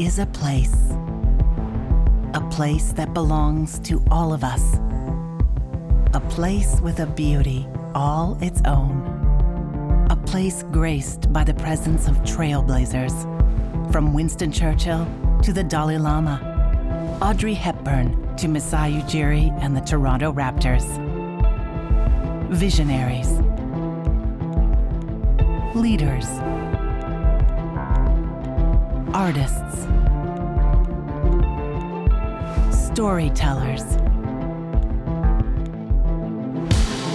is a place that belongs to all of us, a place with a beauty all its own, a place graced by the presence of trailblazers, from Winston Churchill to the Dalai Lama, Audrey Hepburn to Masai Ujiri and the Toronto Raptors. Visionaries, leaders, artists, storytellers,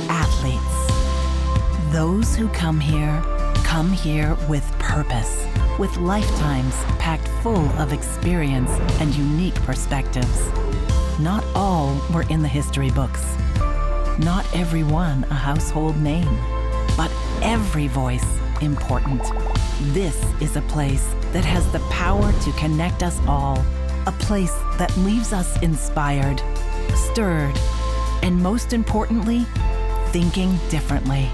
athletes. Those who come here with purpose, with lifetimes packed full of experience and unique perspectives. Not all were in the history books. Not everyone a household name, but every voice important. This is a place that has the power to connect us all, a place that leaves us inspired, stirred, and most importantly, thinking differently.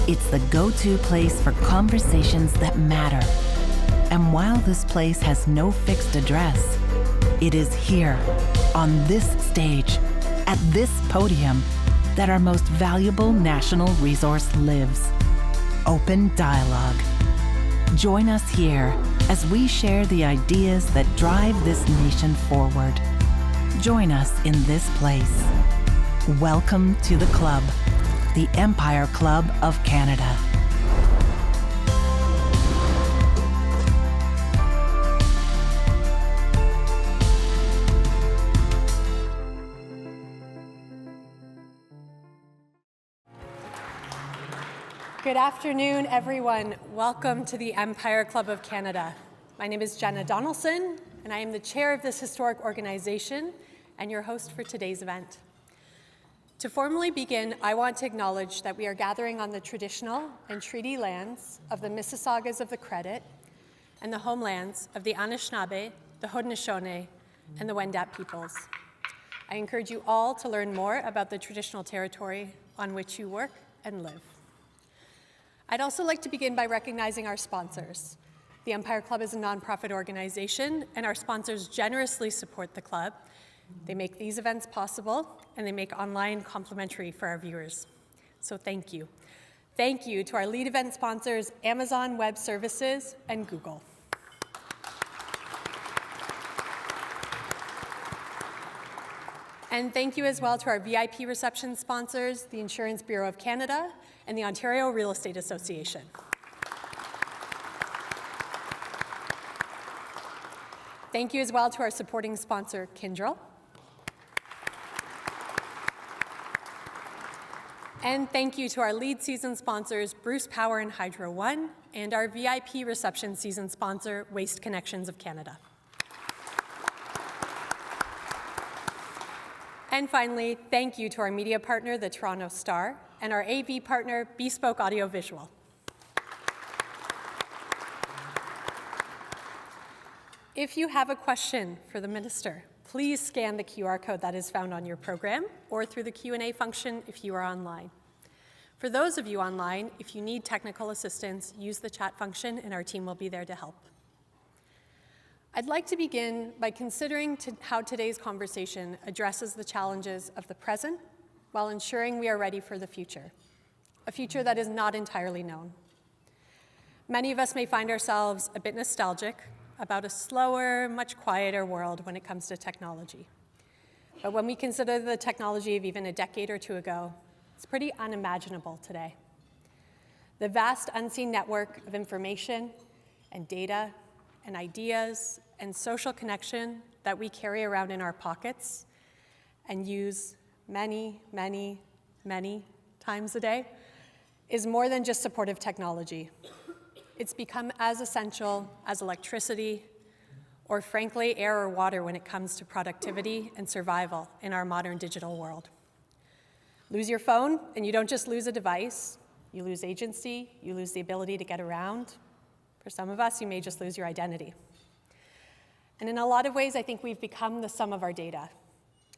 It's the go-to place for conversations that matter. And while this place has no fixed address, it is here, on this stage, at this podium, that our most valuable national resource lives: open dialogue. Join us here as we share the ideas that drive this nation forward. Join us in this place. Welcome to the club, the Empire Club of Canada. Good afternoon, everyone. Welcome to the Empire Club of Canada. My name is Jenna Donelson, and I am the chair of this historic organization and your host for today's event. To formally begin, I want to acknowledge that we are gathering on the traditional and treaty lands of the Mississaugas of the Credit and the homelands of the Anishinaabe, the Haudenosaunee, and the Wendat peoples. I encourage you all to learn more about the traditional territory on which you work and live. I'd also like to begin by recognizing our sponsors. The Empire Club is a nonprofit organization, and our sponsors generously support the club. They make these events possible, and they make online complimentary for our viewers. So thank you. Thank you to our lead event sponsors, Amazon Web Services and Google. And thank you as well to our VIP reception sponsors, the Insurance Bureau of Canada and the Ontario Real Estate Association. Thank you as well to our supporting sponsor, Kyndryl. And thank you to our lead season sponsors, Bruce Power and Hydro One, and our VIP reception season sponsor, Waste Connections of Canada. And finally, thank you to our media partner, the Toronto Star, and our AV partner, Bespoke Audiovisual. If you have a question for the minister, please scan the QR code that is found on your program or through the Q&A function if you are online. For those of you online, if you need technical assistance, use the chat function and our team will be there to help. I'd like to begin by considering how today's conversation addresses the challenges of the present while ensuring we are ready for the future, a future that is not entirely known. Many of us may find ourselves a bit nostalgic about a slower, much quieter world when it comes to technology. But when we consider the technology of even a decade or two ago, it's pretty unimaginable today. The vast unseen network of information and data and ideas and social connection that we carry around in our pockets and use many, many, many times a day is more than just supportive technology. It's become as essential as electricity or, frankly, air or water when it comes to productivity and survival in our modern digital world. Lose your phone, and you don't just lose a device. You lose agency, you lose the ability to get around. For some of us, you may just lose your identity. And in a lot of ways, I think we've become the sum of our data.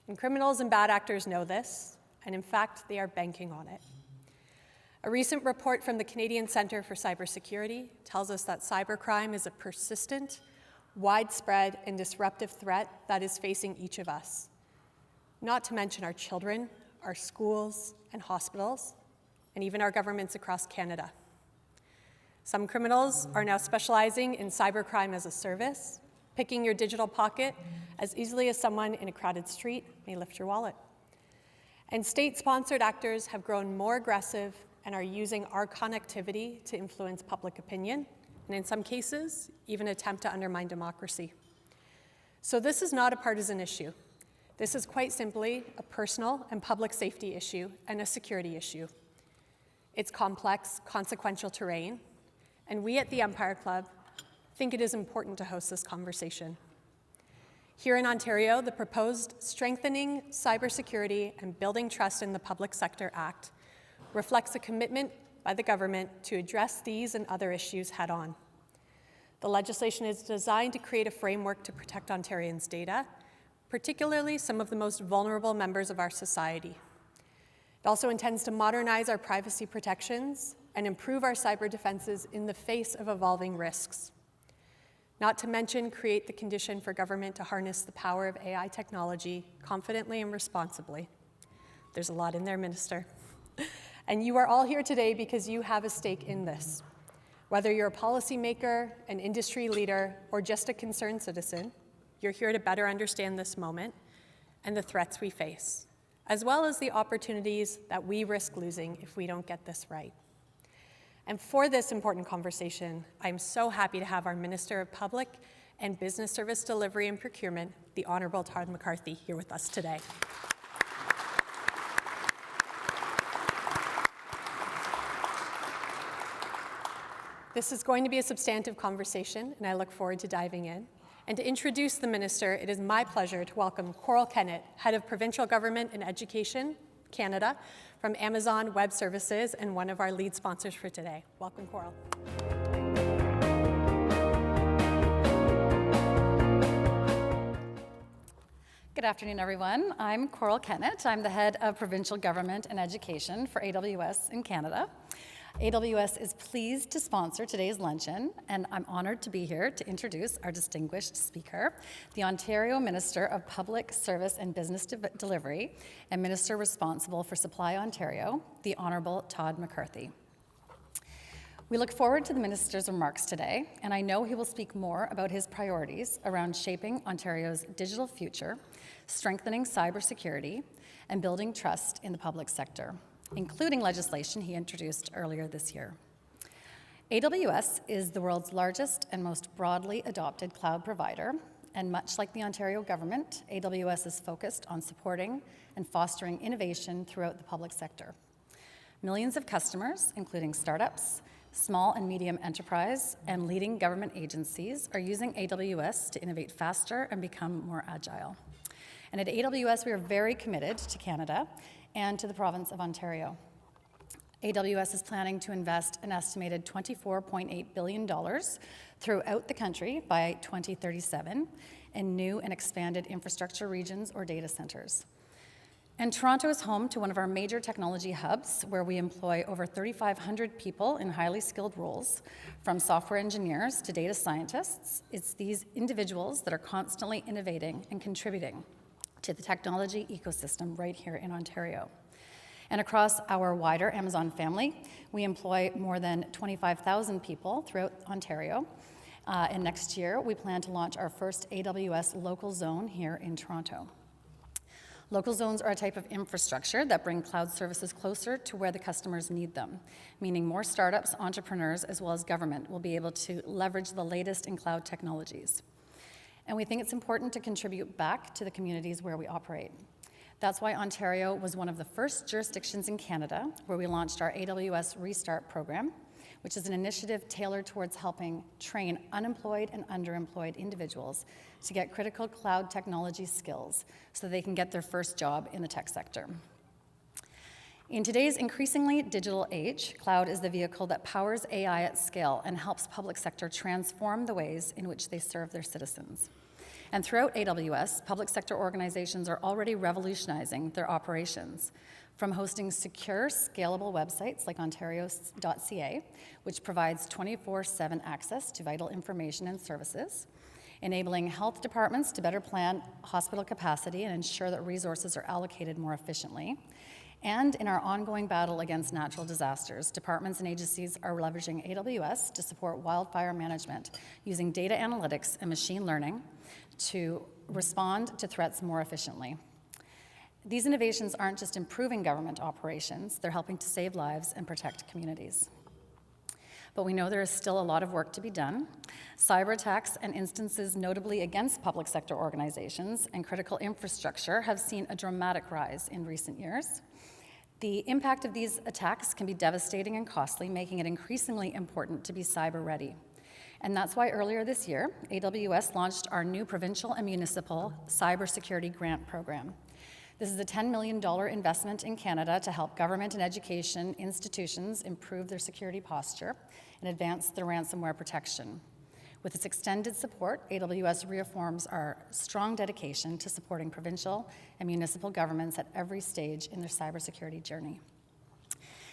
And criminals and bad actors know this, and in fact, they are banking on it. A recent report from the Canadian Centre for Cybersecurity tells us that cybercrime is a persistent, widespread and disruptive threat that is facing each of us, not to mention our children, our schools and hospitals, and even our governments across Canada. Some criminals are now specializing in cybercrime as a service, picking your digital pocket as easily as someone in a crowded street may lift your wallet. And state-sponsored actors have grown more aggressive and are using our connectivity to influence public opinion, and in some cases, even attempt to undermine democracy. So this is not a partisan issue. This is quite simply a personal and public safety issue and a security issue. It's complex, consequential terrain, and we at the Empire Club think it is important to host this conversation. Here in Ontario, the proposed Strengthening Cybersecurity and Building Trust in the Public Sector Act reflects a commitment by the government to address these and other issues head-on. The legislation is designed to create a framework to protect Ontarians' data, particularly some of the most vulnerable members of our society. It also intends to modernize our privacy protections and improve our cyber defenses in the face of evolving risks. Not to mention, create the condition for government to harness the power of AI technology confidently and responsibly. There's a lot in there, Minister. And you are all here today because you have a stake in this. Whether you're a policymaker, an industry leader, or just a concerned citizen, you're here to better understand this moment and the threats we face, as well as the opportunities that we risk losing if we don't get this right. And for this important conversation, I'm so happy to have our Minister of Public and Business Service Delivery and Procurement, the Honourable Todd McCarthy, here with us today. This is going to be a substantive conversation, and I look forward to diving in. And to introduce the Minister, it is my pleasure to welcome Coral Kennett, Head of Provincial Government and Education, Canada, from Amazon Web Services and one of our lead sponsors for today. Welcome, Coral. Good afternoon, everyone. I'm Coral Kennett. I'm the Head of Provincial Government and Education for AWS in Canada. AWS is pleased to sponsor today's luncheon, and I'm honored to be here to introduce our distinguished speaker, the Ontario Minister of Public Service and Business Delivery and Minister responsible for Supply Ontario, the Honourable Todd McCarthy. We look forward to the Minister's remarks today, and I know he will speak more about his priorities around shaping Ontario's digital future, strengthening cybersecurity, and building trust in the public sector, including legislation he introduced earlier this year. AWS is the world's largest and most broadly adopted cloud provider, and much like the Ontario government, AWS is focused on supporting and fostering innovation throughout the public sector. Millions of customers, including startups, small and medium enterprise, and leading government agencies are using AWS to innovate faster and become more agile. And at AWS, we are very committed to Canada and to the province of Ontario. AWS is planning to invest an estimated $24.8 billion throughout the country by 2037 in new and expanded infrastructure regions or data centers. And Toronto is home to one of our major technology hubs, where we employ over 3,500 people in highly skilled roles, from software engineers to data scientists. It's these individuals that are constantly innovating and contributing to the technology ecosystem right here in Ontario. And across our wider Amazon family, we employ more than 25,000 people throughout Ontario. And next year, we plan to launch our first AWS local zone here in Toronto. Local zones are a type of infrastructure that bring cloud services closer to where the customers need them, meaning more startups, entrepreneurs, as well as government will be able to leverage the latest in cloud technologies. And we think it's important to contribute back to the communities where we operate. That's why Ontario was one of the first jurisdictions in Canada where we launched our AWS Restart program, which is an initiative tailored towards helping train unemployed and underemployed individuals to get critical cloud technology skills so they can get their first job in the tech sector. In today's increasingly digital age, cloud is the vehicle that powers AI at scale and helps public sector transform the ways in which they serve their citizens. And throughout AWS, public sector organizations are already revolutionizing their operations, from hosting secure, scalable websites like ontario.ca, which provides 24/7 access to vital information and services, enabling health departments to better plan hospital capacity and ensure that resources are allocated more efficiently. And in our ongoing battle against natural disasters, departments and agencies are leveraging AWS to support wildfire management using data analytics and machine learning to respond to threats more efficiently. These innovations aren't just improving government operations, they're helping to save lives and protect communities. But we know there is still a lot of work to be done. Cyber attacks and instances notably against public sector organizations and critical infrastructure have seen a dramatic rise in recent years. The impact of these attacks can be devastating and costly, making it increasingly important to be cyber ready. And that's why earlier this year, AWS launched our new provincial and municipal cybersecurity grant program. This is a $10 million investment in Canada to help government and education institutions improve their security posture and advance their ransomware protection. With its extended support, AWS reaffirms our strong dedication to supporting provincial and municipal governments at every stage in their cybersecurity journey.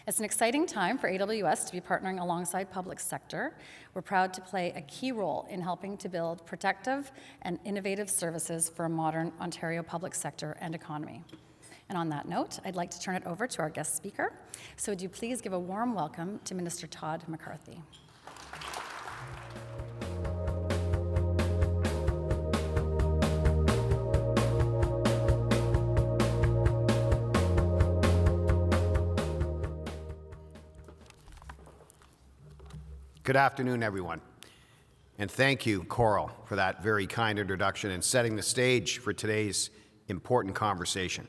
It's an exciting time for AWS to be partnering alongside public sector. We're proud to play a key role in helping to build protective and innovative services for a modern Ontario public sector and economy. And on that note, I'd like to turn it over to our guest speaker. So would you please give a warm welcome to Minister Todd McCarthy. Good afternoon, everyone. And thank you, Coral, for that very kind introduction and setting the stage for today's important conversation.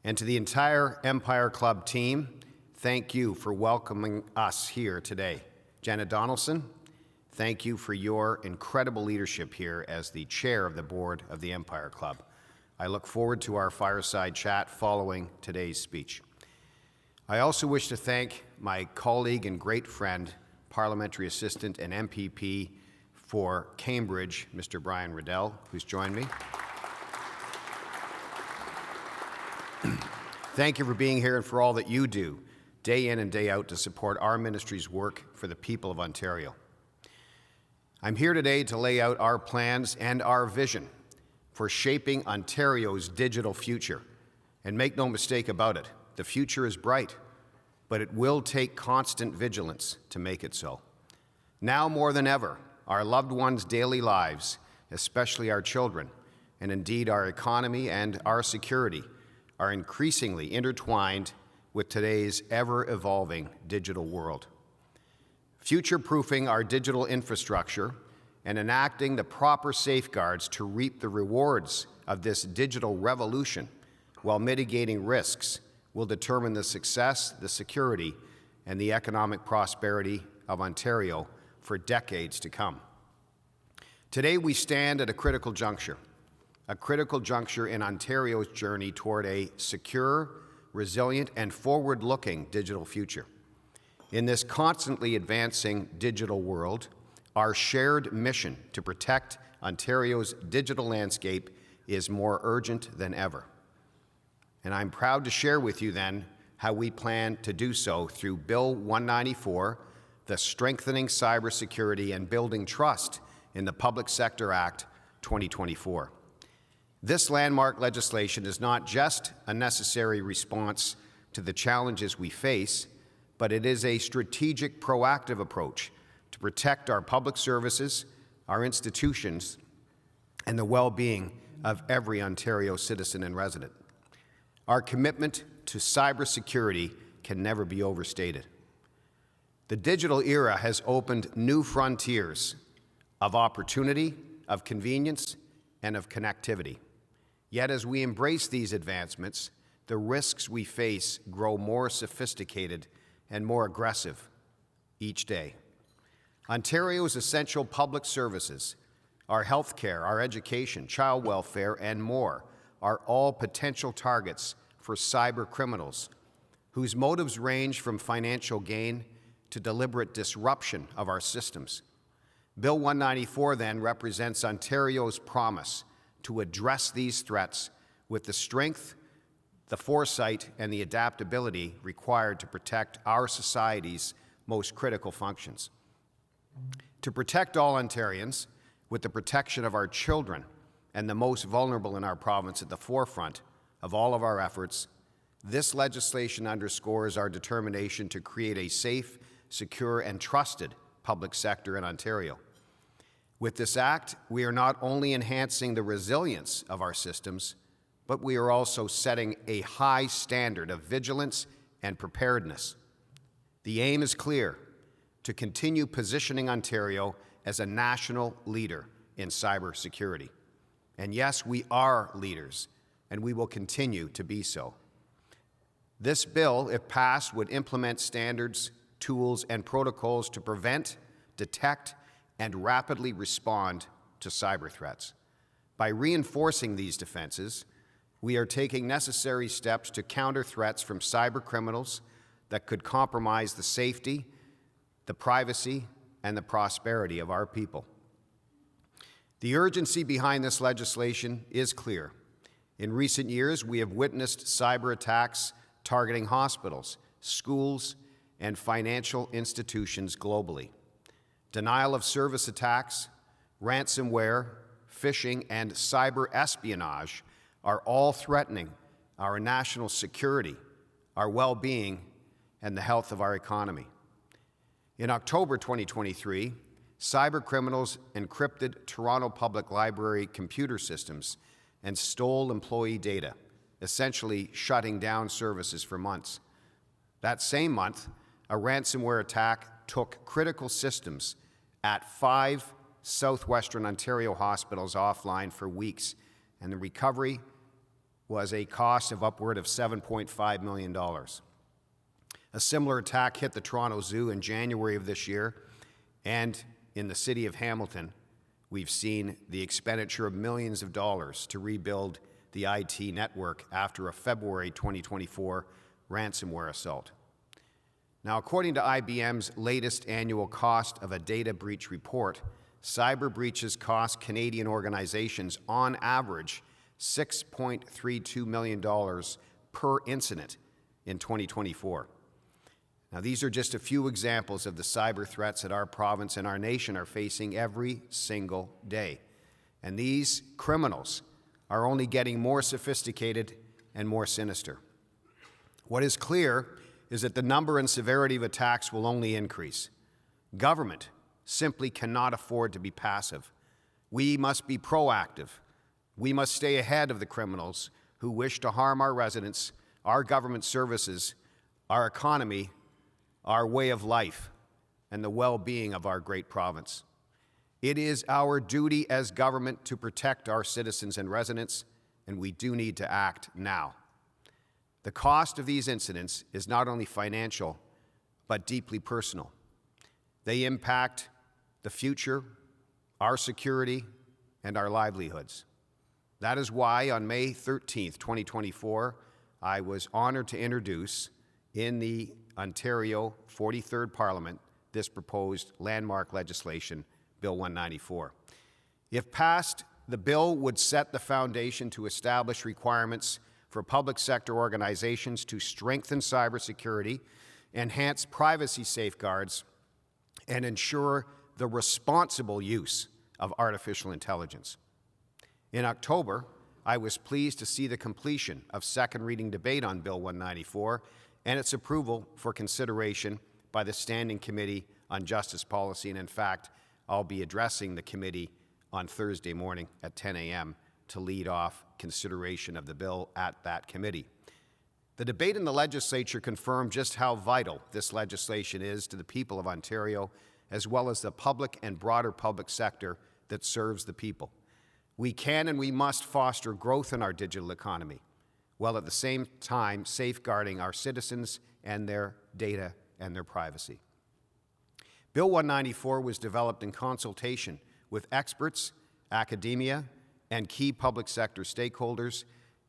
And to the entire Empire Club team, thank you for welcoming us here today. Jenna Donelson, thank you for your incredible leadership here as the chair of the board of the Empire Club. I look forward to our fireside chat following today's speech. I also wish to thank my colleague and great friend, Parliamentary Assistant and MPP for Cambridge, Mr. Brian Riddell, who's joined me. Thank you for being here and for all that you do, day in and day out, to support our ministry's work for the people of Ontario. I'm here today to lay out our plans and our vision for shaping Ontario's digital future. And make no mistake about it, the future is bright, but it will take constant vigilance to make it so. Now more than ever, our loved ones' daily lives, especially our children, and indeed our economy and our security, are increasingly intertwined with today's ever-evolving digital world. Future-proofing our digital infrastructure and enacting the proper safeguards to reap the rewards of this digital revolution while mitigating risks will determine the success, the security, and the economic prosperity of Ontario for decades to come. Today we stand at a critical juncture in Ontario's journey toward a secure, resilient, and forward-looking digital future. In this constantly advancing digital world, our shared mission to protect Ontario's digital landscape is more urgent than ever. And I'm proud to share with you then how we plan to do so through Bill 194, the Strengthening Cybersecurity and Building Trust in the Public Sector Act 2024. This landmark legislation is not just a necessary response to the challenges we face, but it is a strategic, proactive approach to protect our public services, our institutions, and the well-being of every Ontario citizen and resident. Our commitment to cybersecurity can never be overstated. The digital era has opened new frontiers of opportunity, of convenience, and of connectivity. Yet as we embrace these advancements, the risks we face grow more sophisticated and more aggressive each day. Ontario's essential public services, our healthcare, our education, child welfare, and more, are all potential targets for cyber criminals whose motives range from financial gain to deliberate disruption of our systems. Bill 194 then represents Ontario's promise to address these threats with the strength, the foresight, and the adaptability required to protect our society's most critical functions. To protect all Ontarians, with the protection of our children and the most vulnerable in our province at the forefront of all of our efforts, this legislation underscores our determination to create a safe, secure, and trusted public sector in Ontario. With this act, we are not only enhancing the resilience of our systems, but we are also setting a high standard of vigilance and preparedness. The aim is clear: to continue positioning Ontario as a national leader in cybersecurity. And yes, we are leaders, and we will continue to be so. This bill, if passed, would implement standards, tools, and protocols to prevent, detect, and rapidly respond to cyber threats. By reinforcing these defenses, we are taking necessary steps to counter threats from cyber criminals that could compromise the safety, the privacy, and the prosperity of our people. The urgency behind this legislation is clear. In recent years, we have witnessed cyber attacks targeting hospitals, schools, and financial institutions globally. Denial of service attacks, ransomware, phishing, and cyber espionage are all threatening our national security, our well-being, and the health of our economy. In October 2023, cyber criminals encrypted Toronto Public Library computer systems and stole employee data, essentially shutting down services for months. That same month, a ransomware attack took critical systems at 5 southwestern Ontario hospitals offline for weeks, and the recovery was a cost of upward of $7.5 million. A similar attack hit the Toronto Zoo in January of this year, and in the city of Hamilton, we've seen the expenditure of millions of dollars to rebuild the IT network after a February 2024 ransomware assault. Now, according to IBM's latest annual cost of a data breach report, cyber breaches cost Canadian organizations on average $6.32 million per incident in 2024. Now, these are just a few examples of the cyber threats that our province and our nation are facing every single day. And these criminals are only getting more sophisticated and more sinister. What is clear is that the number and severity of attacks will only increase. Government simply cannot afford to be passive. We must be proactive. We must stay ahead of the criminals who wish to harm our residents, our government services, our economy, our way of life, and the well-being of our great province. It is our duty as government to protect our citizens and residents, and we do need to act now. The cost of these incidents is not only financial, but deeply personal. They impact the future, our security, and our livelihoods. That is why on May 13th, 2024, I was honored to introduce in the Ontario 43rd Parliament this proposed landmark legislation, Bill 194. If passed, the bill would set the foundation to establish requirements for public sector organizations to strengthen cybersecurity, enhance privacy safeguards, and ensure the responsible use of artificial intelligence. In October, I was pleased to see the completion of second reading debate on Bill 194 and its approval for consideration by the Standing Committee on Justice Policy, and in fact, I'll be addressing the committee on Thursday morning at 10 a.m. to lead off consideration of the bill at that committee. The debate in the legislature confirmed just how vital this legislation is to the people of Ontario, as well as the public and broader public sector that serves the people. We can and we must foster growth in our digital economy, while at the same time safeguarding our citizens and their data and their privacy. Bill 194 was developed in consultation with experts, academia, and key public sector stakeholders,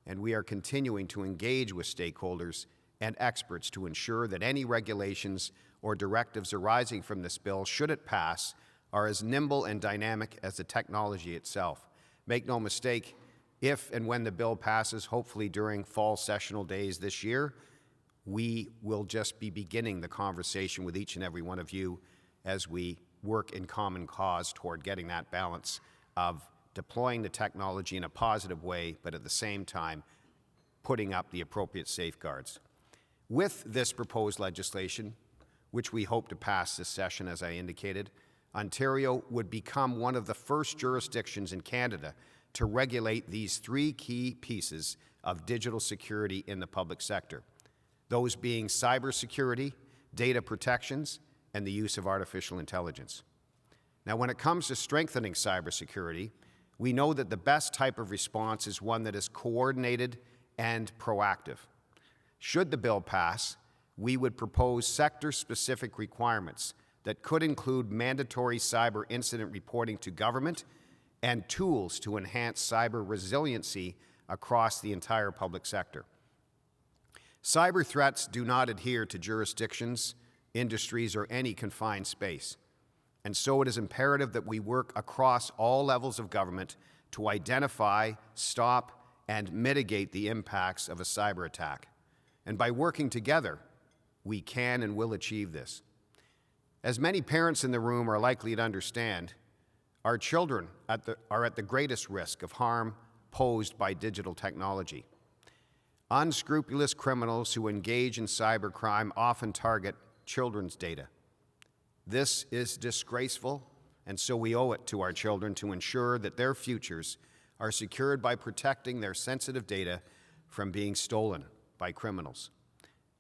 and we are continuing to engage with stakeholders and experts to ensure that any regulations or directives arising from this bill, should it pass, are as nimble and dynamic as the technology itself. Make no mistake, if and when the bill passes, hopefully during fall sessional days this year, we will just be beginning the conversation with each and every one of you as we work in common cause toward getting that balance of deploying the technology in a positive way, but at the same time putting up the appropriate safeguards. With this proposed legislation, which we hope to pass this session, as I indicated, Ontario would become one of the first jurisdictions in Canada to regulate these three key pieces of digital security in the public sector, those being cybersecurity, data protections, and the use of artificial intelligence. Now, when it comes to strengthening cybersecurity, we know that the best type of response is one that is coordinated and proactive. Should the bill pass, we would propose sector-specific requirements that could include mandatory cyber incident reporting to government and tools to enhance cyber resiliency across the entire public sector. Cyber threats do not adhere to jurisdictions, industries, or any confined space. And so it is imperative that we work across all levels of government to identify, stop, and mitigate the impacts of a cyber attack. And by working together, we can and will achieve this. As many parents in the room are likely to understand, our children are at the greatest risk of harm posed by digital technology. Unscrupulous criminals who engage in cybercrime often target children's data. This is disgraceful, and so we owe it to our children to ensure that their futures are secured by protecting their sensitive data from being stolen by criminals.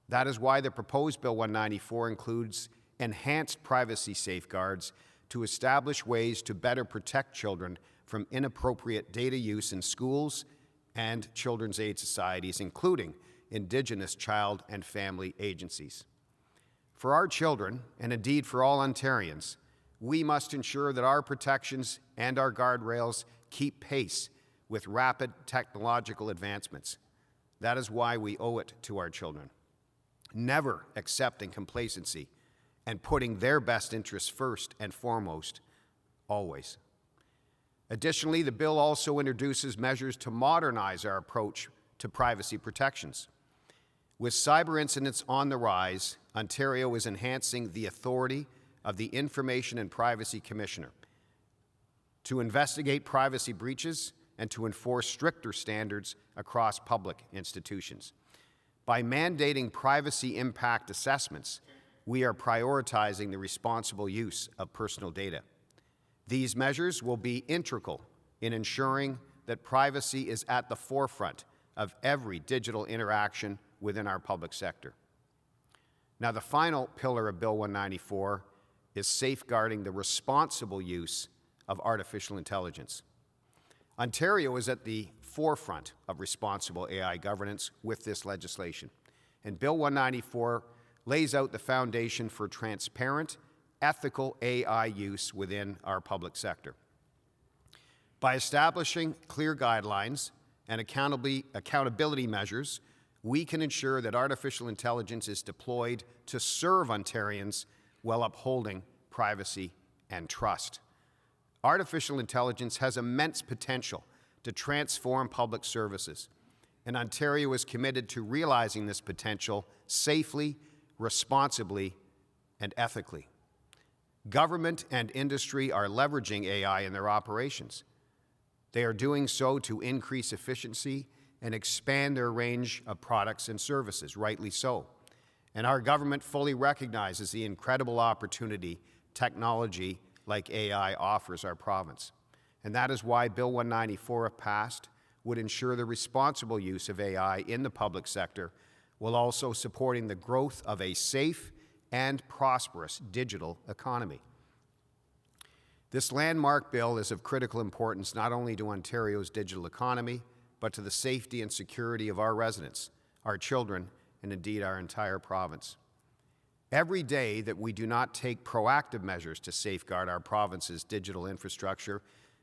That is why the proposed Bill 194 includes enhanced privacy safeguards to establish ways to better protect children from inappropriate data use in schools and children's aid societies, including Indigenous child and family agencies. For our children, and indeed for all Ontarians, we must ensure that our protections and our guardrails keep pace with rapid technological advancements. That is why we owe it to our children, never accepting complacency and putting their best interests first and foremost, always. Additionally, the bill also introduces measures to modernize our approach to privacy protections. With cyber incidents on the rise, Ontario is enhancing the authority of the Information and Privacy Commissioner to investigate privacy breaches and to enforce stricter standards across public institutions. By mandating privacy impact assessments, we are prioritizing the responsible use of personal data. These measures will be integral in ensuring that privacy is at the forefront of every digital interaction within our public sector. Now, the final pillar of Bill 194 is safeguarding the responsible use of artificial intelligence. Ontario is at the forefront of responsible AI governance with this legislation, and Bill 194 lays out the foundation for transparent, ethical AI use within our public sector. By establishing clear guidelines and accountability measures, we can ensure that artificial intelligence is deployed to serve Ontarians while upholding privacy and trust. Artificial intelligence has immense potential to transform public services, and Ontario is committed to realizing this potential safely, responsibly, and ethically. Government and industry are leveraging AI in their operations. They are doing so to increase efficiency and expand their range of products and services, rightly so. And our government fully recognizes the incredible opportunity technology like AI offers our province. And that is why Bill 194, if passed, would ensure the responsible use of AI in the public sector, while also supporting the growth of a safe and prosperous digital economy. This landmark bill is of critical importance not only to Ontario's digital economy, but to the safety and security of our residents, our children, and indeed our entire province. Every day that we do not take proactive measures to safeguard our province's digital infrastructure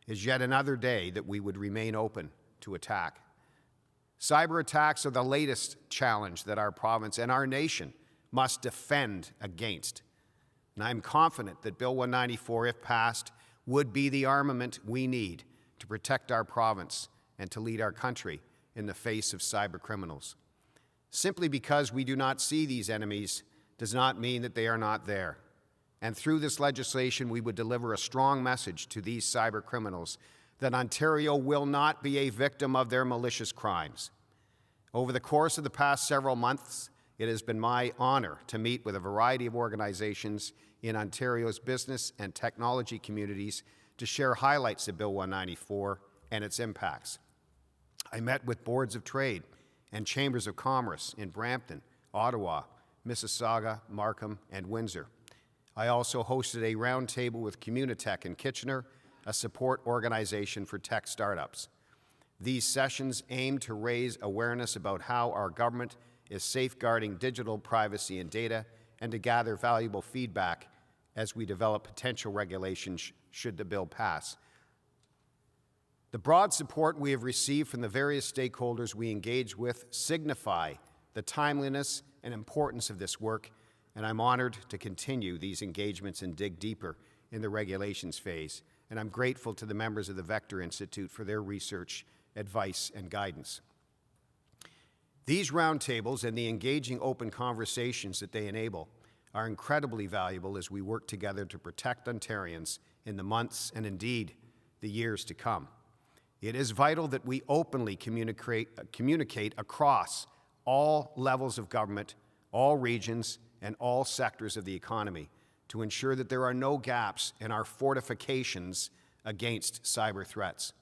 is yet another day that we would remain open to attack. Cyber attacks are the latest challenge that our province and our nation must defend against. And I'm confident that Bill 194, if passed, would be the armament we need to protect our province and to lead our country in the face of cyber criminals. Simply because we do not see these enemies does not mean that they are not there. And through this legislation, we would deliver a strong message to these cyber criminals that Ontario will not be a victim of their malicious crimes. Over the course of the past several months, it has been my honor to meet with a variety of organizations in Ontario's business and technology communities to share highlights of Bill 194 and its impacts. I met with boards of trade and chambers of commerce in Brampton, Ottawa, Mississauga, Markham, and Windsor. I also hosted a roundtable with Communitech in Kitchener, a support organization for tech startups. These sessions aim to raise awareness about how our government is safeguarding digital privacy and data, and to gather valuable feedback as we develop potential regulations should the bill pass. The broad support we have received from the various stakeholders we engage with signify the timeliness and importance of this work, and I'm honored to continue these engagements and dig deeper in the regulations phase. And I'm grateful to the members of the Vector Institute for their research, advice, and guidance. These roundtables and the engaging open conversations that they enable are incredibly valuable as we work together to protect Ontarians in the months and indeed the years to come. It is vital that we openly communicate across all levels of government, all regions, and all sectors of the economy to ensure that there are no gaps in our fortifications against cyber threats.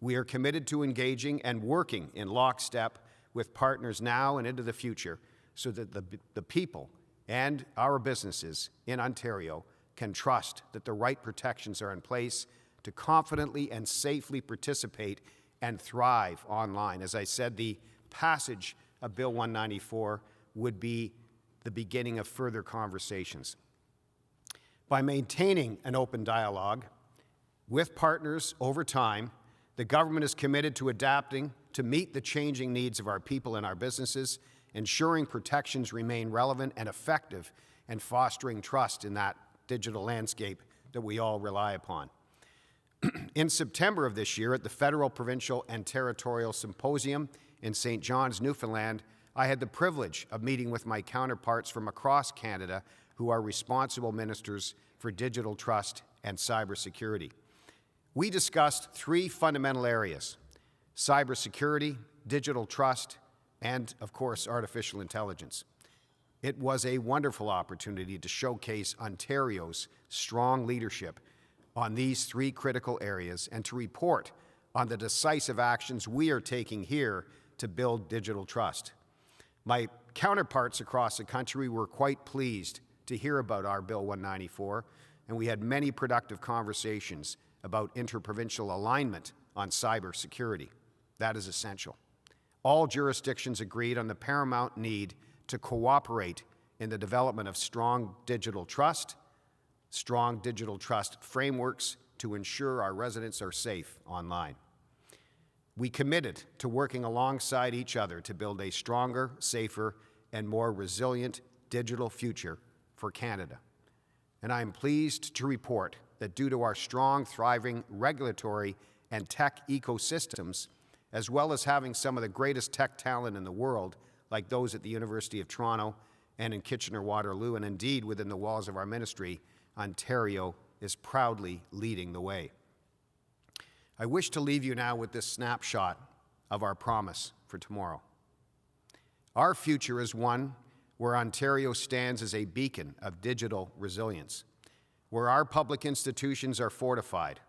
We are committed to engaging and working in lockstep with partners now and into the future so that the people and our businesses in Ontario can trust that the right protections are in place to confidently and safely participate and thrive online. As I said, the passage of Bill 194 would be the beginning of further conversations. By maintaining an open dialogue with partners over time, the government is committed to adapting to meet the changing needs of our people and our businesses, ensuring protections remain relevant and effective, and fostering trust in that digital landscape that we all rely upon. In September of this year, at the Federal, Provincial, and Territorial Symposium in St. John's, Newfoundland, I had the privilege of meeting with my counterparts from across Canada who are responsible ministers for digital trust and cybersecurity. We discussed three fundamental areas: cybersecurity, digital trust, and, of course, artificial intelligence. It was a wonderful opportunity to showcase Ontario's strong leadership on these three critical areas and to report on the decisive actions we are taking here to build digital trust. My counterparts across the country were quite pleased to hear about our Bill 194, and we had many productive conversations about interprovincial alignment on cybersecurity. That is essential. All jurisdictions agreed on the paramount need to cooperate in the development of strong digital trust frameworks to ensure our residents are safe online. We committed to working alongside each other to build a stronger, safer, and more resilient digital future for Canada. And I am pleased to report that due to our strong, thriving regulatory and tech ecosystems, as well as having some of the greatest tech talent in the world, like those at the University of Toronto and in Kitchener-Waterloo, and indeed within the walls of our ministry, Ontario is proudly leading the way. I wish to leave you now with this snapshot of our promise for tomorrow. Our future is one where Ontario stands as a beacon of digital resilience, where our public institutions are fortified,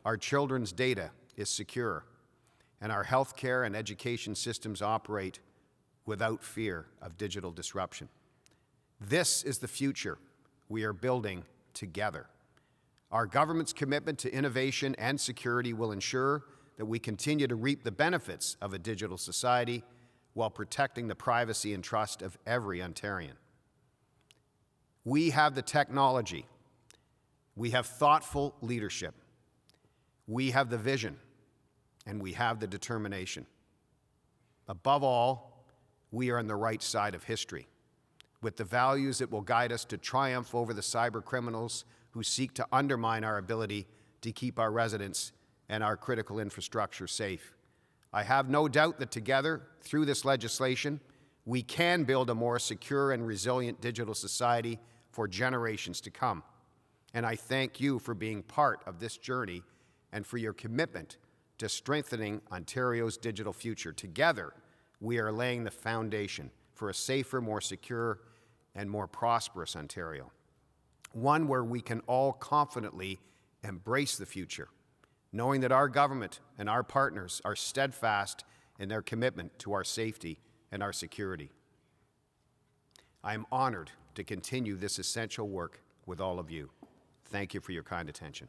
our children's data is secure, and our healthcare and education systems operate without fear of digital disruption. This is the future we are building together. Our government's commitment to innovation and security will ensure that we continue to reap the benefits of a digital society while protecting the privacy and trust of every Ontarian. We have the technology. We have thoughtful leadership. We have the vision, and we have the determination. Above all, we are on the right side of history, with the values that will guide us to triumph over the cyber criminals who seek to undermine our ability to keep our residents and our critical infrastructure safe. I have no doubt that together, through this legislation, we can build a more secure and resilient digital society for generations to come. And I thank you for being part of this journey and for your commitment to strengthening Ontario's digital future. Together, we are laying the foundation for a safer, more secure, and more prosperous Ontario. One where we can all confidently embrace the future, knowing that our government and our partners are steadfast in their commitment to our safety and our security. I am honored to continue this essential work with all of you. Thank you for your kind attention.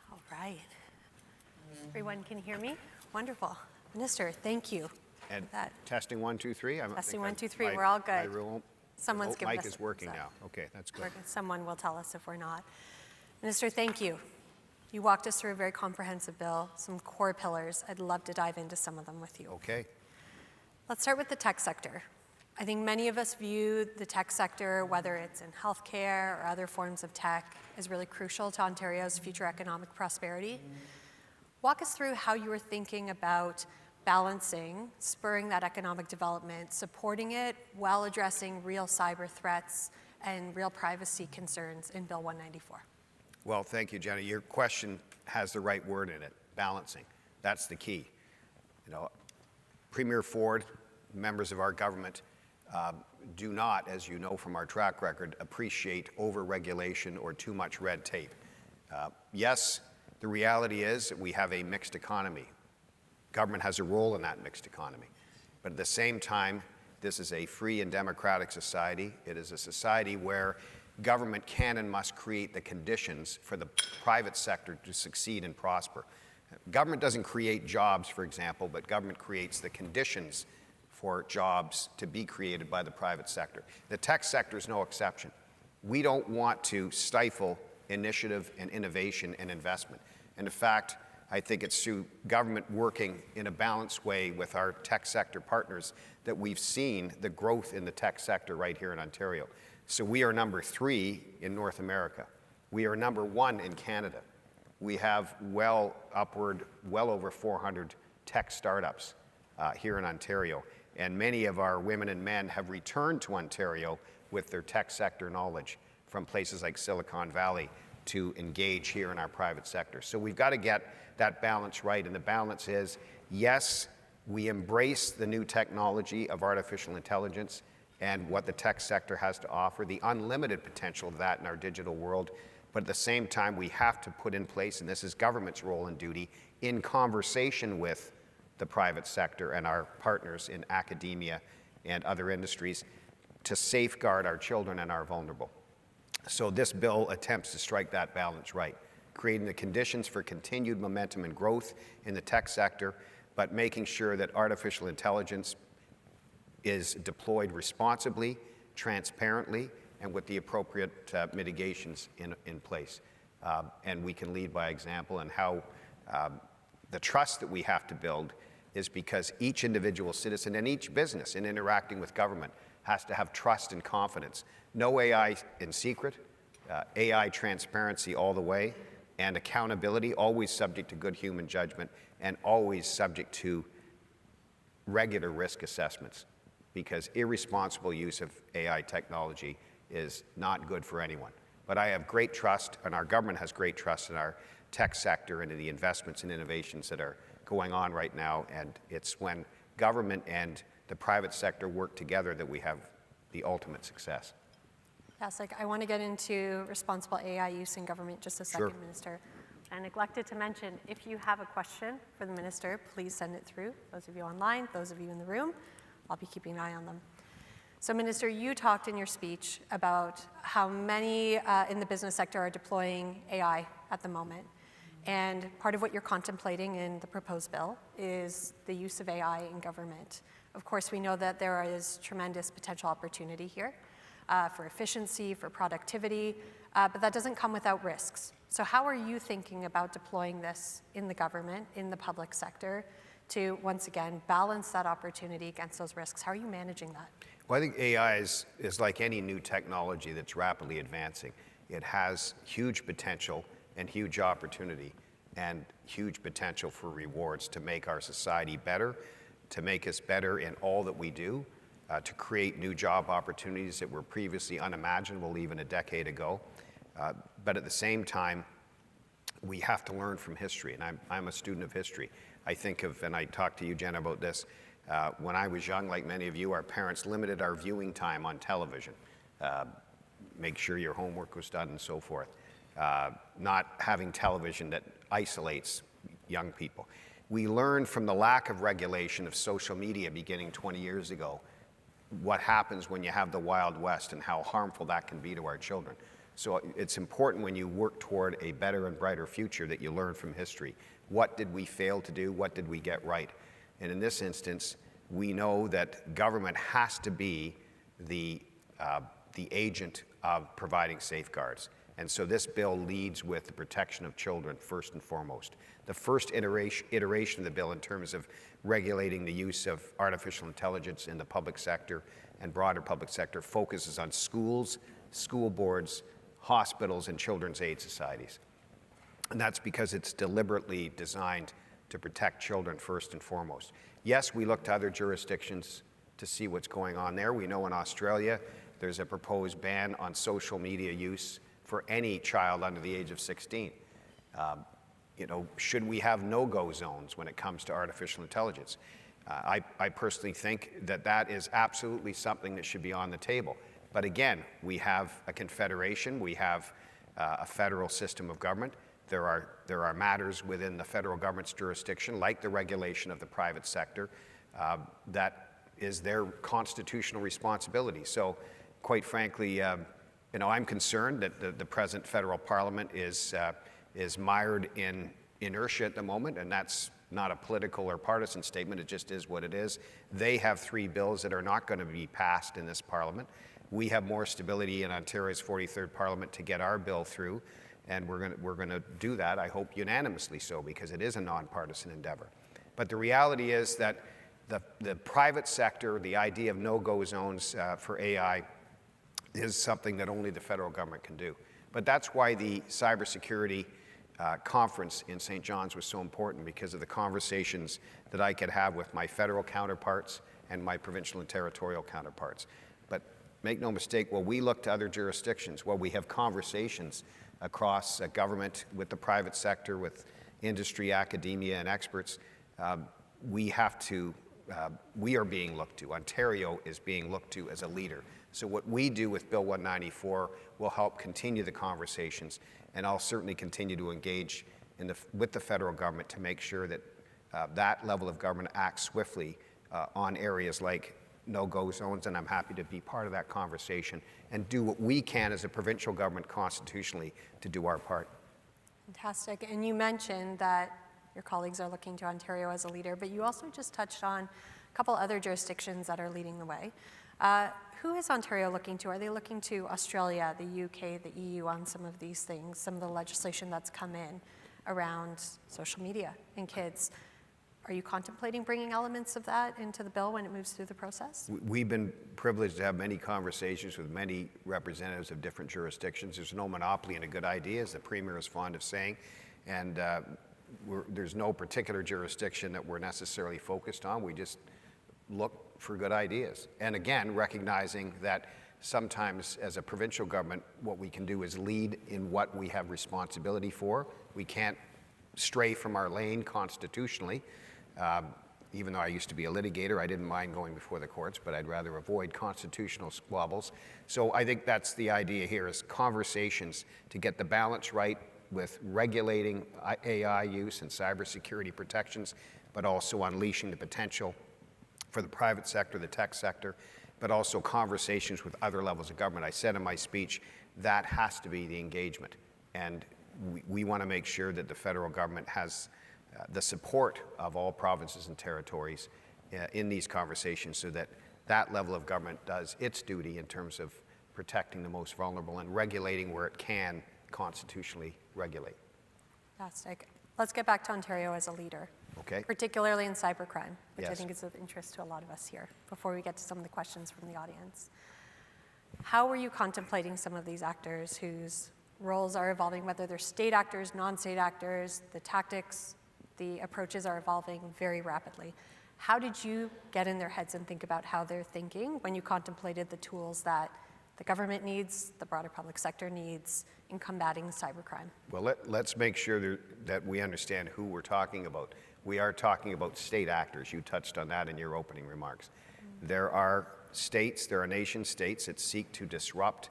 All right. Everyone can hear me? Wonderful. Minister, thank you. And that. testing 1, 2, 3. Testing 1, 2, 3. We're all good. Someone's giving mic us is working a now. Okay, that's good. Someone will tell us if we're not. Minister, thank you. You walked us through a very comprehensive bill, some core pillars. I'd love to dive into some of them with you. Okay. Let's start with the tech sector. I think many of us view the tech sector, whether it's in healthcare or other forms of tech, as really crucial to Ontario's future economic prosperity. Walk us through how you were thinking about balancing, spurring that economic development, supporting it while addressing real cyber threats and real privacy concerns in Bill 194. Well, thank you, Jenna. Your question has the right word in it, balancing. That's the key. You know, Premier Ford, members of our government, do not, as you know from our track record, appreciate over-regulation or too much red tape. Yes, the reality is that we have a mixed economy. Government has a role in that mixed economy. But at the same time, this is a free and democratic society. It is a society where government can and must create the conditions for the private sector to succeed and prosper. Government doesn't create jobs, for example, but government creates the conditions for jobs to be created by the private sector. The tech sector is no exception. We don't want to stifle initiative and innovation and investment. And in fact, I think it's through government working in a balanced way with our tech sector partners that we've seen the growth in the tech sector right here in Ontario. So we are number 3 in North America. We are number 1 in Canada. We have well over 400 tech startups here in Ontario. And many of our women and men have returned to Ontario with their tech sector knowledge from places like Silicon Valley to engage here in our private sector. So we've got to get that balance right. And the balance is, yes, we embrace the new technology of artificial intelligence and what the tech sector has to offer, the unlimited potential of that in our digital world. But at the same time, we have to put in place, and this is government's role and duty, in conversation with the private sector and our partners in academia and other industries, to safeguard our children and our vulnerable. So this bill attempts to strike that balance right, creating the conditions for continued momentum and growth in the tech sector, but making sure that artificial intelligence is deployed responsibly, transparently, and with the appropriate mitigations in place. And we can lead by example, and how the trust that we have to build is because each individual citizen and each business in interacting with government has to have trust and confidence. No AI in secret, AI transparency all the way, and accountability, always subject to good human judgment, and always subject to regular risk assessments, because irresponsible use of AI technology is not good for anyone. But I have great trust, and our government has great trust in our tech sector and in the investments and innovations that are going on right now, and it's when government and the private sector work together that we have the ultimate success. Fantastic. I want to get into responsible AI use in government just a second, Sure. Minister. I neglected to mention, if you have a question for the Minister, please send it through. Those of you online, those of you in the room, I'll be keeping an eye on them. So Minister, you talked in your speech about how many in the business sector are deploying AI at the moment. And part of what you're contemplating in the proposed bill is the use of AI in government. Of course, we know that there is tremendous potential opportunity here for efficiency, for productivity, but that doesn't come without risks. So how are you thinking about deploying this in the government, in the public sector, to, once again, balance that opportunity against those risks? How are you managing that? Well, I think AI is like any new technology that's rapidly advancing. It has huge potential and huge opportunity and huge potential for rewards to make our society better, to make us better in all that we do, to create new job opportunities that were previously unimaginable even a decade ago. But at the same time, we have to learn from history, and I'm a student of history. I think of, and I talked to you, Jenna, about this, when I was young, like many of you, our parents limited our viewing time on television. Make sure your homework was done and so forth. Not having television that isolates young people. We learned from the lack of regulation of social media beginning 20 years ago what happens when you have the Wild West and how harmful that can be to our children. So it's important when you work toward a better and brighter future that you learn from history. What did we fail to do? What did we get right? And in this instance, we know that government has to be the agent of providing safeguards. And so this bill leads with the protection of children first and foremost. The first iteration of the bill in terms of regulating the use of artificial intelligence in the public sector and broader public sector focuses on schools, school boards, hospitals, and children's aid societies. And that's because it's deliberately designed to protect children first and foremost. Yes, we look to other jurisdictions to see what's going on there. We know in Australia there's a proposed ban on social media use for any child under the age of 16. Should we have no-go zones when it comes to artificial intelligence? I personally think that is absolutely something that should be on the table. But again, we have a confederation, we have a federal system of government. There are matters within the federal government's jurisdiction, like the regulation of the private sector, that is their constitutional responsibility. So, quite frankly, I'm concerned that the present federal parliament is mired in inertia at the moment, and that's not a political or partisan statement. It just is what it is. They have 3 bills that are not going to be passed in this parliament. We have more stability in Ontario's 43rd Parliament to get our bill through, and we're going to do that, I hope, unanimously so, because it is a nonpartisan endeavor. But the reality is that the private sector, the idea of no-go zones for AI, is something that only the federal government can do. But that's why the cybersecurity conference in St. John's was so important, because of the conversations that I could have with my federal counterparts and my provincial and territorial counterparts. But make no mistake, while we look to other jurisdictions, while we have conversations across government, with the private sector, with industry, academia, and experts, we are being looked to. Ontario is being looked to as a leader. So what we do with Bill 194 will help continue the conversations, and I'll certainly continue to engage with the federal government to make sure that that level of government acts swiftly on areas like no-go zones, and I'm happy to be part of that conversation and do what we can as a provincial government constitutionally to do our part. Fantastic. And you mentioned that your colleagues are looking to Ontario as a leader, but you also just touched on a couple other jurisdictions that are leading the way. Who is Ontario looking to? Are they looking to Australia, the UK, the EU on some of these things, some of the legislation that's come in around social media and kids? Are you contemplating bringing elements of that into the bill when it moves through the process? We've been privileged to have many conversations with many representatives of different jurisdictions. There's no monopoly in a good idea, as the Premier is fond of saying, and there's no particular jurisdiction that we're necessarily focused on. We just look for good ideas. And again, recognizing that sometimes as a provincial government, what we can do is lead in what we have responsibility for. We can't stray from our lane constitutionally. Even though I used to be a litigator, I didn't mind going before the courts, but I'd rather avoid constitutional squabbles. So I think that's the idea here, is conversations to get the balance right with regulating AI use and cybersecurity protections, but also unleashing the potential for the private sector, the tech sector, but also conversations with other levels of government. I said in my speech, that has to be the engagement. And we want to make sure that the federal government has the support of all provinces and territories in these conversations, so that that level of government does its duty in terms of protecting the most vulnerable and regulating where it can constitutionally regulate. Fantastic. Let's get back to Ontario as a leader. Okay? particularly in cybercrime, which I Yes. think is of interest to a lot of us here, before we get to some of the questions from the audience. How are you contemplating some of these actors whose roles are evolving, whether they're state actors, non-state actors, the tactics, the approaches are evolving very rapidly. How did you get in their heads and think about how they're thinking when you contemplated the tools that the government needs, the broader public sector needs in combating cybercrime? Well, let's make sure that we understand who we're talking about. We are talking about state actors. You touched on that in your opening remarks. There are states, there are nation states that seek to disrupt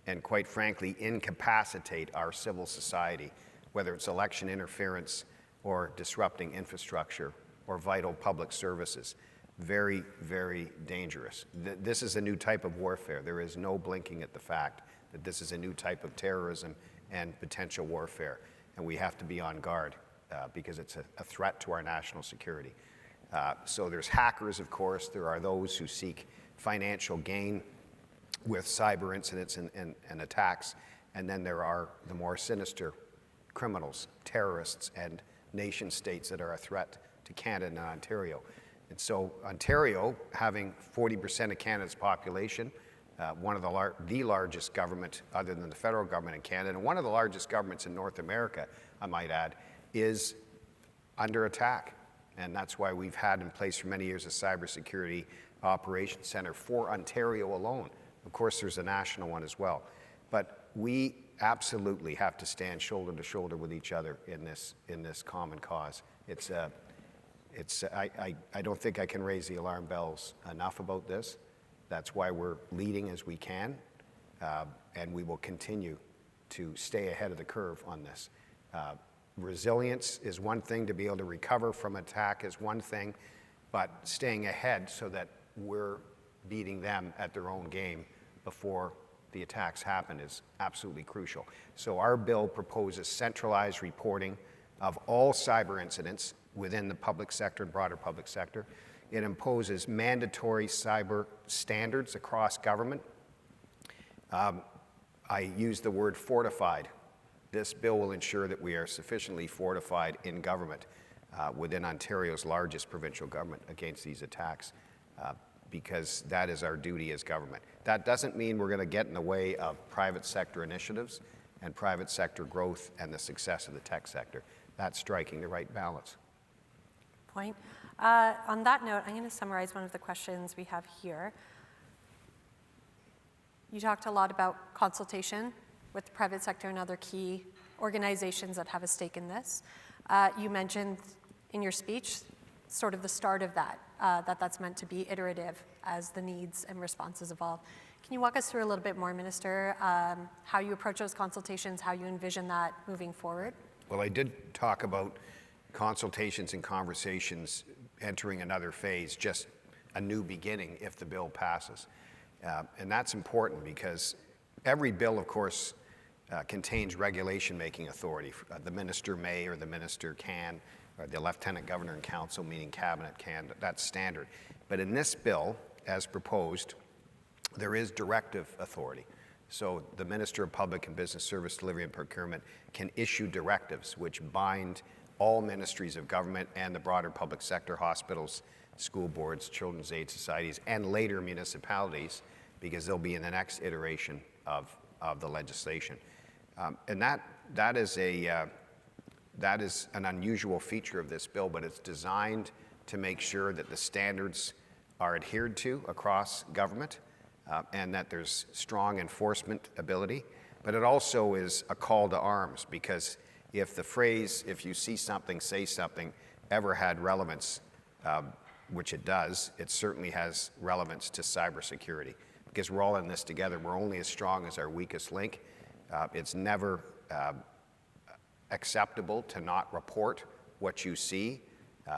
and, quite frankly, incapacitate our civil society, whether it's election interference or disrupting infrastructure or vital public services. Very, very dangerous. This is a new type of warfare. There is no blinking at the fact that this is a new type of terrorism and potential warfare, and we have to be on guard because it's a threat to our national security. So there's hackers, of course. There are those who seek financial gain with cyber incidents and attacks, and then there are the more sinister criminals, terrorists, and nation states that are a threat to Canada and Ontario. And so Ontario, having 40% of Canada's population, one of the largest government other than the federal government in Canada, and one of the largest governments in North America, I might add, is under attack. And that's why we've had in place for many years a cybersecurity operations center for Ontario alone. Of course, there's a national one as well. But we absolutely have to stand shoulder to shoulder with each other in this common cause. I don't think I can raise the alarm bells enough about this. That's why we're leading as we can, and we will continue to stay ahead of the curve on this. Resilience is one thing, to be able to recover from attack is one thing, but staying ahead so that we're beating them at their own game before the attacks happen is absolutely crucial. So our bill proposes centralized reporting of all cyber incidents within the public sector and broader public sector. It imposes mandatory cyber standards across government. I use the word fortified. This bill will ensure that we are sufficiently fortified in government within Ontario's largest provincial government against these attacks, because that is our duty as government. That doesn't mean we're going to get in the way of private sector initiatives and private sector growth and the success of the tech sector. That's striking the right balance. Point. On that note, I'm going to summarize one of the questions we have here. You talked a lot about consultation with the private sector and other key organizations that have a stake in this. You mentioned in your speech sort of the start of that, that's meant to be iterative as the needs and responses evolve. Can you walk us through a little bit more, Minister, how you approach those consultations, how you envision that moving forward? Well, I did talk about consultations and conversations entering another phase, just a new beginning if the bill passes. And that's important because every bill, of course, contains regulation-making authority. The minister may or the minister can, or the lieutenant governor and council, meaning cabinet, can. That's standard. But in this bill, as proposed, there is directive authority. So the Minister of Public and Business Service Delivery and Procurement can issue directives which bind all ministries of government and the broader public sector, hospitals, school boards, children's aid societies, and later municipalities, because they'll be in the next iteration of the legislation. And that is an unusual feature of this bill, but it's designed to make sure that the standards are adhered to across government and that there's strong enforcement ability. But it also is a call to arms, because if the phrase, if you see something, say something, ever had relevance, which it does, it certainly has relevance to cybersecurity, because we're all in this together. We're only as strong as our weakest link. It's never acceptable to not report what you see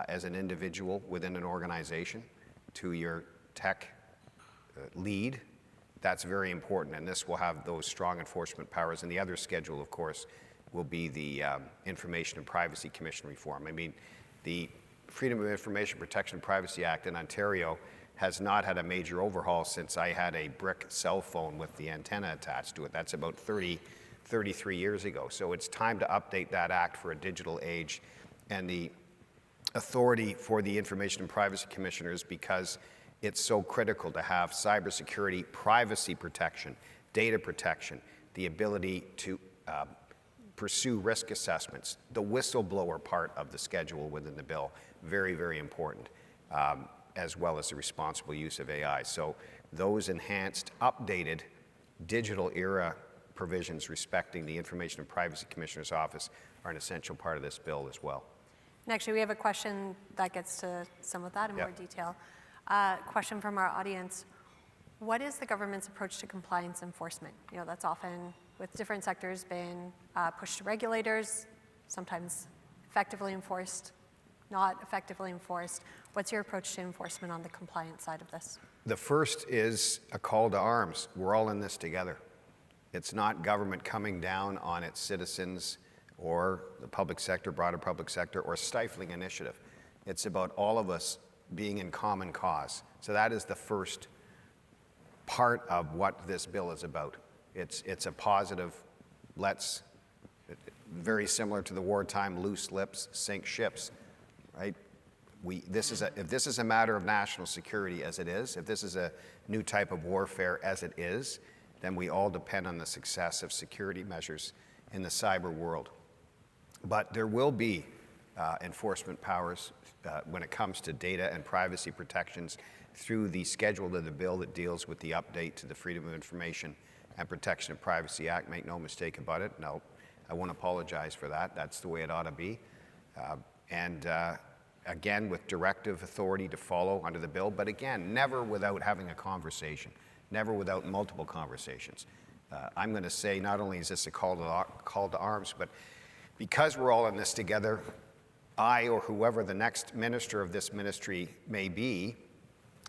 as an individual within an organization to your tech lead. That's very important, and this will have those strong enforcement powers. And the other schedule, of course, will be the Information and Privacy Commission reform. I mean, the Freedom of Information Protection and Privacy Act in Ontario has not had a major overhaul since I had a brick cell phone with the antenna attached to it. That's about 33 years ago. So it's time to update that act for a digital age. And the authority for the Information and Privacy Commissioners because it's so critical to have cybersecurity, privacy protection, data protection, the ability to pursue risk assessments, the whistleblower part of the schedule within the bill, very, very important, as well as the responsible use of AI. So those enhanced, updated digital era provisions respecting the Information and Privacy Commissioner's Office are an essential part of this bill as well. And actually, we have a question that gets to some of that in more detail. Question from our audience. What is the government's approach to compliance enforcement? You know, that's often, with different sectors, been pushed to regulators, sometimes effectively enforced, not effectively enforced. What's your approach to enforcement on the compliance side of this? The first is a call to arms. We're all in this together. It's not government coming down on its citizens or the public sector, broader public sector, or stifling initiative. It's about all of us being in common cause. So that is the first part of what this bill is about. It's a positive, very similar to the wartime loose lips sink ships, right? If this is a matter of national security as it is, if this is a new type of warfare as it is, then we all depend on the success of security measures in the cyber world. But there will be enforcement powers when it comes to data and privacy protections through the schedule of the bill that deals with the update to the Freedom of Information and Protection of Privacy Act. Make no mistake about it. No, I won't apologize for that. That's the way it ought to be. Again, with directive authority to follow under the bill, but again, never without having a conversation, never without multiple conversations. I'm going to say not only is this a call to arms, but because we're all in this together, I or whoever the next minister of this ministry may be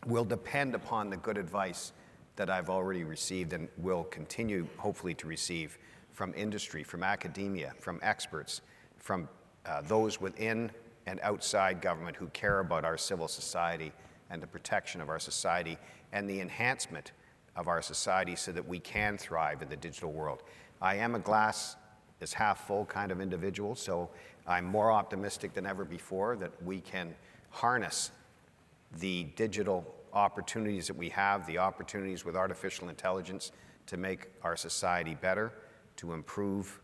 will depend upon the good advice that I've already received and will continue, hopefully, to receive from industry, from academia, from experts, from those within and outside government who care about our civil society and the protection of our society and the enhancement of our society so that we can thrive in the digital world. I am a glass is half full kind of individual, so I'm more optimistic than ever before that we can harness the digital opportunities that we have, the opportunities with artificial intelligence to make our society better, to improve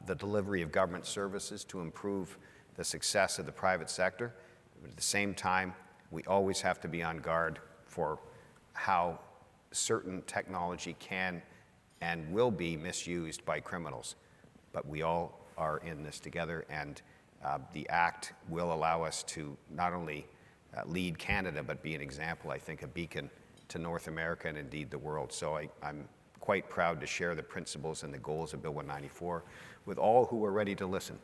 the delivery of government services, to improve the success of the private sector. But at the same time, we always have to be on guard for how certain technology can and will be misused by criminals. But we all are in this together, and the Act will allow us to not only lead Canada, but be an example, I think, a beacon to North America and indeed the world. So I'm quite proud to share the principles and the goals of Bill 194 with all who are ready to listen.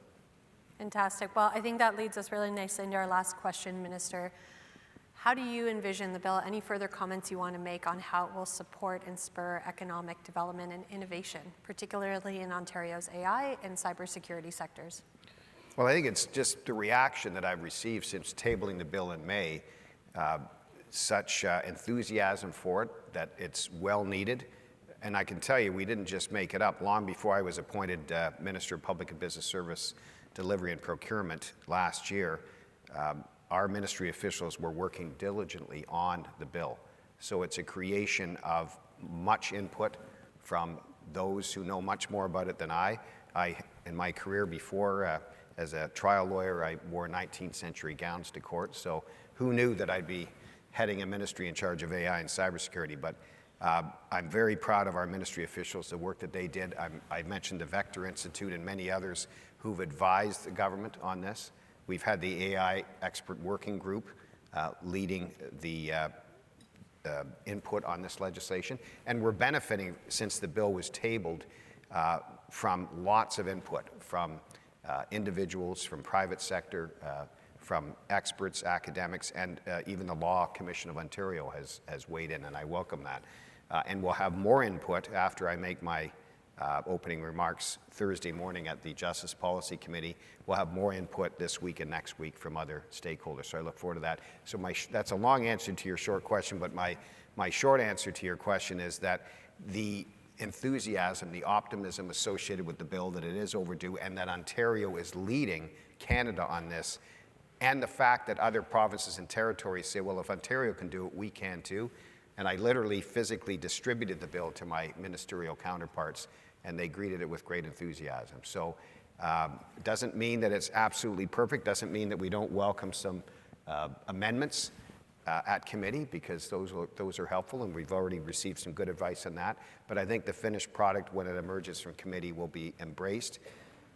Fantastic. Well, I think that leads us really nicely into our last question, Minister. How do you envision the bill? Any further comments you want to make on how it will support and spur economic development and innovation, particularly in Ontario's AI and cybersecurity sectors? Well, I think it's just the reaction that I've received since tabling the bill in May, such enthusiasm for it, that it's well needed. And I can tell you, we didn't just make it up. Long before I was appointed Minister of Public and Business Service Delivery and Procurement last year, our ministry officials were working diligently on the bill. So it's a creation of much input from those who know much more about it than I. In my career before, as a trial lawyer, I wore 19th century gowns to court. So who knew that I'd be heading a ministry in charge of AI and cybersecurity? But I'm very proud of our ministry officials, the work that they did. I mentioned the Vector Institute and many others who've advised the government on this. We've had the AI expert working group leading the input on this legislation, and we're benefiting, since the bill was tabled, from lots of input from individuals, from private sector, from experts, academics, and even the Law Commission of Ontario has weighed in, and I welcome that. And we'll have more input after I make my opening remarks Thursday morning at the Justice Policy Committee. We'll have more input this week and next week from other stakeholders, so I look forward to that. So that's a long answer to your short question, but my short answer to your question is that the enthusiasm, the optimism associated with the bill, that it is overdue and that Ontario is leading Canada on this, and the fact that other provinces and territories say, well, if Ontario can do it, we can too. And I literally physically distributed the bill to my ministerial counterparts, and they greeted it with great enthusiasm. So it doesn't mean that it's absolutely perfect, doesn't mean that we don't welcome some amendments at committee, because those are helpful, and we've already received some good advice on that. But I think the finished product, when it emerges from committee, will be embraced.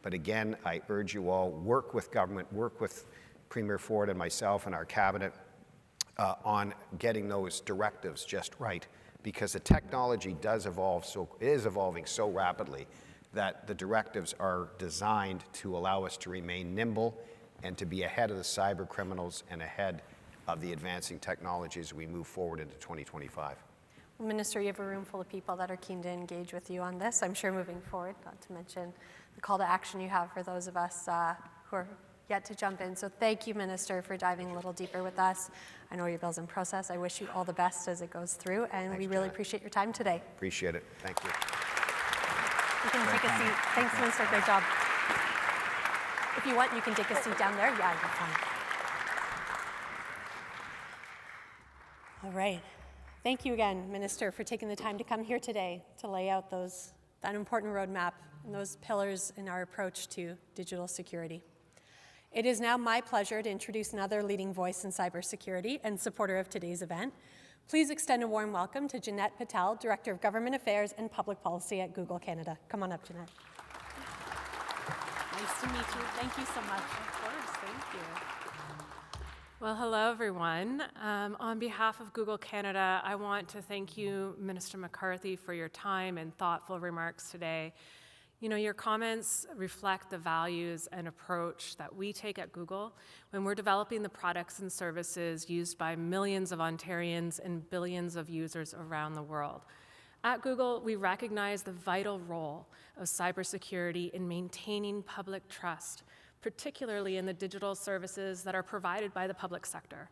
But again, I urge you all, work with government, work with Premier Ford and myself and our cabinet on getting those directives just right, because the technology is evolving so rapidly that the directives are designed to allow us to remain nimble and to be ahead of the cyber criminals and ahead of the advancing technologies as we move forward into 2025. Well, Minister, you have a room full of people that are keen to engage with you on this, I'm sure, moving forward, not to mention the call to action you have for those of us who are yet to jump in. So thank you, Minister, for diving a little deeper with us. I know your bill's in process. I wish you all the best as it goes through, and we really appreciate your time today. Appreciate it. Thank you. You can take a seat. Thanks, Minister. Great job. If you want, you can take a seat down there. Yeah, you're fine. All right. Thank you again, Minister, for taking the time to come here today to lay out that important roadmap and those pillars in our approach to digital security. It is now my pleasure to introduce another leading voice in cybersecurity and supporter of today's event. Please extend a warm welcome to Jeanette Patel, Director of Government Affairs and Public Policy at Google Canada. Come on up, Jeanette. Nice to meet you. Thank you so much. Of course, thank you. Well, hello, everyone. On behalf of Google Canada, I want to thank you, Minister McCarthy, for your time and thoughtful remarks today. You know, your comments reflect the values and approach that we take at Google when we're developing the products and services used by millions of Ontarians and billions of users around the world. At Google, we recognize the vital role of cybersecurity in maintaining public trust, particularly in the digital services that are provided by the public sector.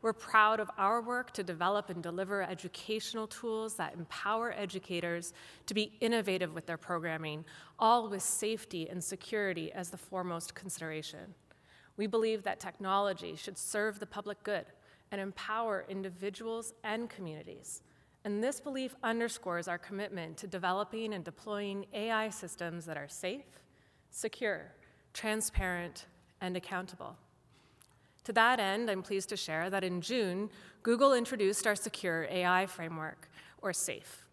We're proud of our work to develop and deliver educational tools that empower educators to be innovative with their programming, all with safety and security as the foremost consideration. We believe that technology should serve the public good and empower individuals and communities. And this belief underscores our commitment to developing and deploying AI systems that are safe, secure, transparent, and accountable. To that end, I'm pleased to share that in June, Google introduced our Secure AI Framework, or SAFE,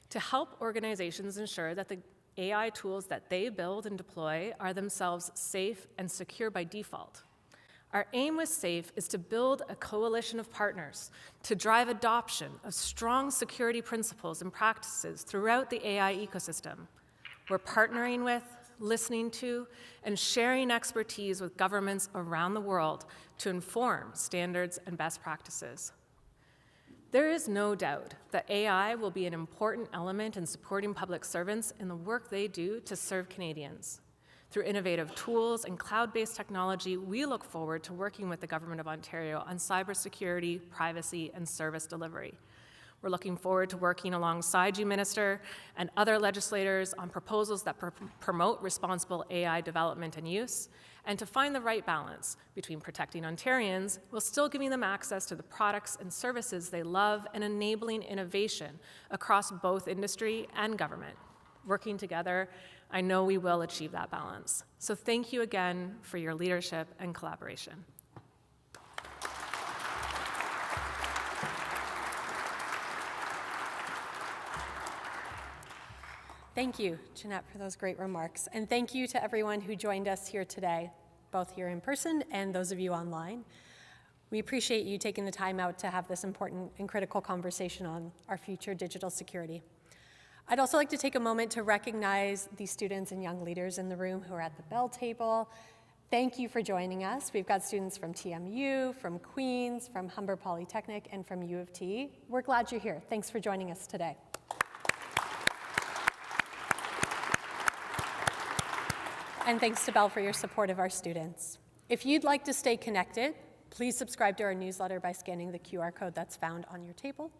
to help organizations ensure that the AI tools that they build and deploy are themselves safe and secure by default. Our aim with SAFE is to build a coalition of partners to drive adoption of strong security principles and practices throughout the AI ecosystem. We're partnering with, listening to, and sharing expertise with governments around the world to inform standards and best practices. There is no doubt that AI will be an important element in supporting public servants in the work they do to serve Canadians. Through innovative tools and cloud-based technology, we look forward to working with the Government of Ontario on cybersecurity, privacy, and service delivery. We're looking forward to working alongside you, Minister, and other legislators on proposals that promote responsible AI development and use, and to find the right balance between protecting Ontarians while still giving them access to the products and services they love and enabling innovation across both industry and government. Working together, I know we will achieve that balance. So thank you again for your leadership and collaboration. Thank you, Jeanette, for those great remarks. And thank you to everyone who joined us here today, both here in person and those of you online. We appreciate you taking the time out to have this important and critical conversation on our future digital security. I'd also like to take a moment to recognize the students and young leaders in the room who are at the bell table. Thank you for joining us. We've got students from TMU, from Queen's, from Humber Polytechnic, and from U of T. We're glad you're here. Thanks for joining us today. And thanks to Bell for your support of our students. If you'd like to stay connected, please subscribe to our newsletter by scanning the QR code that's found on your table.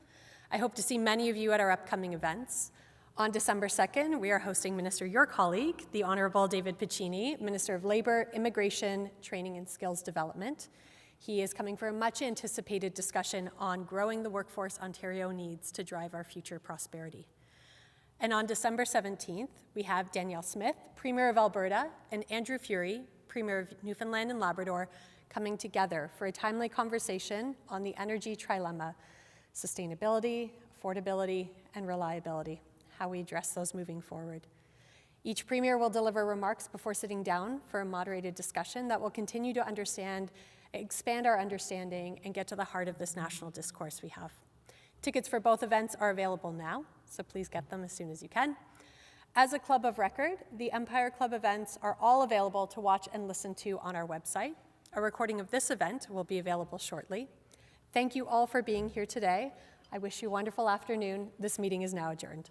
I hope to see many of you at our upcoming events. On December 2nd, we are hosting Minister, your colleague, the Honorable David Piccini, Minister of Labour, Immigration, Training and Skills Development. He is coming for a much anticipated discussion on growing the workforce Ontario needs to drive our future prosperity. And on December 17th, we have Danielle Smith, Premier of Alberta, and Andrew Furey, Premier of Newfoundland and Labrador, coming together for a timely conversation on the energy trilemma: sustainability, affordability, and reliability, how we address those moving forward. Each Premier will deliver remarks before sitting down for a moderated discussion that will continue to expand our understanding and get to the heart of this national discourse we have. Tickets for both events are available now, so please get them as soon as you can. As a club of record, the Empire Club events are all available to watch and listen to on our website. A recording of this event will be available shortly. Thank you all for being here today. I wish you a wonderful afternoon. This meeting is now adjourned.